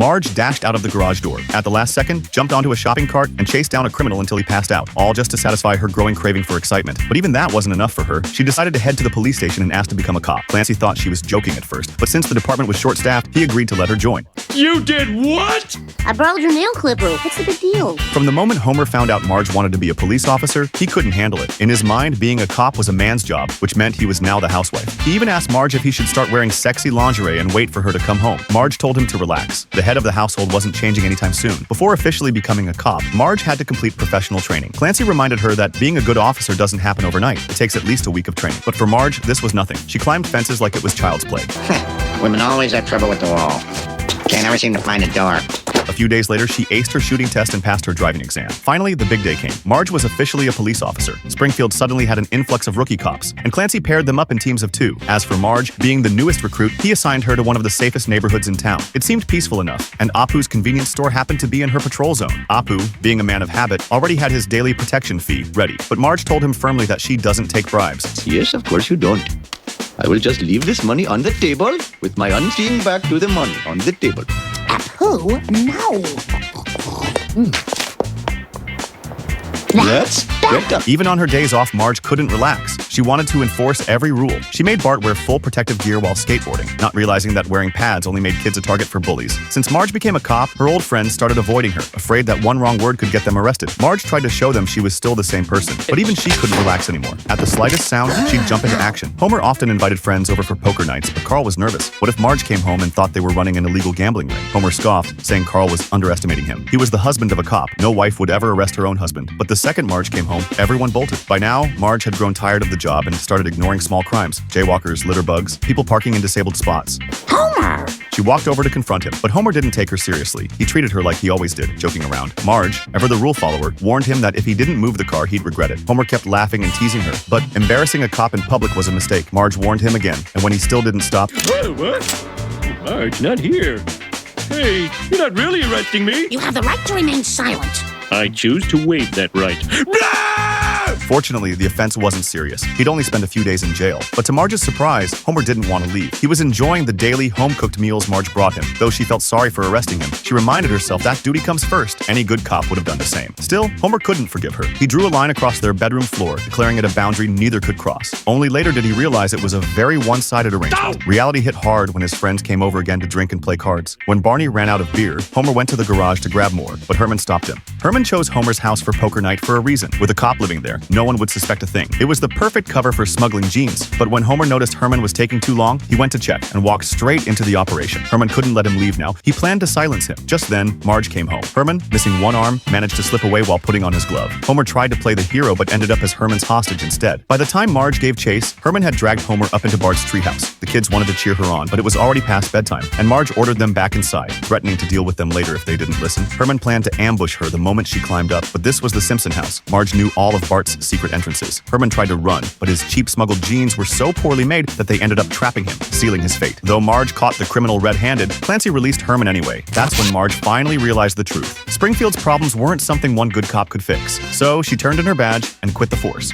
Marge dashed out of the garage door. At the last second, jumped onto a shopping cart and chased down a criminal until he passed out, all just to satisfy her growing craving for excitement. But even that wasn't enough for her. She decided to head to the police station and asked to become a cop. Clancy thought she was joking at first, but since the department was short-staffed, he agreed to let her join. You did what? I borrowed your nail clipper. What's the big deal? From the moment Homer found out Marge wanted to be a police officer, he couldn't handle it. In his mind, being a cop was a man's job, which meant he was now the housewife. He even asked Marge if he should start wearing sexy lingerie and wait for her to come home. Marge told him to relax. The head of the household wasn't changing anytime soon. Before officially becoming a cop, Marge had to complete professional training. Clancy reminded her that being a good officer doesn't happen overnight. It takes at least a week of training. But for Marge, this was nothing. She climbed fences like it was child's play. Women always have trouble with the wall. Can't ever seem to find a door. A few days later, she aced her shooting test and passed her driving exam. Finally, the big day came. Marge was officially a police officer. Springfield suddenly had an influx of rookie cops, and Clancy paired them up in teams of 2. As for Marge, being the newest recruit, he assigned her to one of the safest neighborhoods in town. It seemed peaceful enough, and Apu's convenience store happened to be in her patrol zone. Apu, being a man of habit, already had his daily protection fee ready, but Marge told him firmly that she doesn't take bribes. Yes, of course you don't. I will just leave this money on the table with my unseen back to the money on the table. Who? No. That's better. Even on her days off, Marge couldn't relax. She wanted to enforce every rule. She made Bart wear full protective gear while skateboarding, not realizing that wearing pads only made kids a target for bullies. Since Marge became a cop, her old friends started avoiding her, afraid that one wrong word could get them arrested. Marge tried to show them she was still the same person, but even she couldn't relax anymore. At the slightest sound, she'd jump into action. Homer often invited friends over for poker nights, but Carl was nervous. What if Marge came home and thought they were running an illegal gambling ring? Homer scoffed, saying Carl was underestimating him. He was the husband of a cop. No wife would ever arrest her own husband. But the second Marge came home, everyone bolted. By now, Marge had grown tired of the job and started ignoring small crimes, jaywalkers, litter bugs, people parking in disabled spots. Homer! She walked over to confront him, but Homer didn't take her seriously. He treated her like he always did, joking around. Marge, ever the rule follower, warned him that if he didn't move the car, he'd regret it. Homer kept laughing and teasing her, but embarrassing a cop in public was a mistake. Marge warned him again, and when he still didn't stop... Oh, what? Marge, not here. Hey, you're not really arresting me. You have the right to remain silent. I choose to waive that right. Fortunately, the offense wasn't serious. He'd only spend a few days in jail. But to Marge's surprise, Homer didn't want to leave. He was enjoying the daily home-cooked meals Marge brought him. Though she felt sorry for arresting him, she reminded herself that duty comes first. Any good cop would have done the same. Still, Homer couldn't forgive her. He drew a line across their bedroom floor, declaring it a boundary neither could cross. Only later did he realize it was a very one-sided arrangement. Reality hit hard when his friends came over again to drink and play cards. When Barney ran out of beer, Homer went to the garage to grab more, but Herman stopped him. Herman chose Homer's house for poker night for a reason. With a cop living there, no one would suspect a thing. It was the perfect cover for smuggling jeans, but when Homer noticed Herman was taking too long, he went to check and walked straight into the operation. Herman couldn't let him leave now. He planned to silence him. Just then, Marge came home. Herman, missing one arm, managed to slip away while putting on his glove. Homer tried to play the hero but ended up as Herman's hostage instead. By the time Marge gave chase, Herman had dragged Homer up into Bart's treehouse. The kids wanted to cheer her on, but it was already past bedtime, and Marge ordered them back inside, threatening to deal with them later if they didn't listen. Herman planned to ambush her the moment she climbed up, but this was the Simpson house. Marge knew all of Bart's secret entrances. Herman tried to run, but his cheap smuggled jeans were so poorly made that they ended up trapping him, sealing his fate. Though Marge caught the criminal red-handed, Clancy released Herman anyway. That's when Marge finally realized the truth. Springfield's problems weren't something one good cop could fix. So she turned in her badge and quit the force.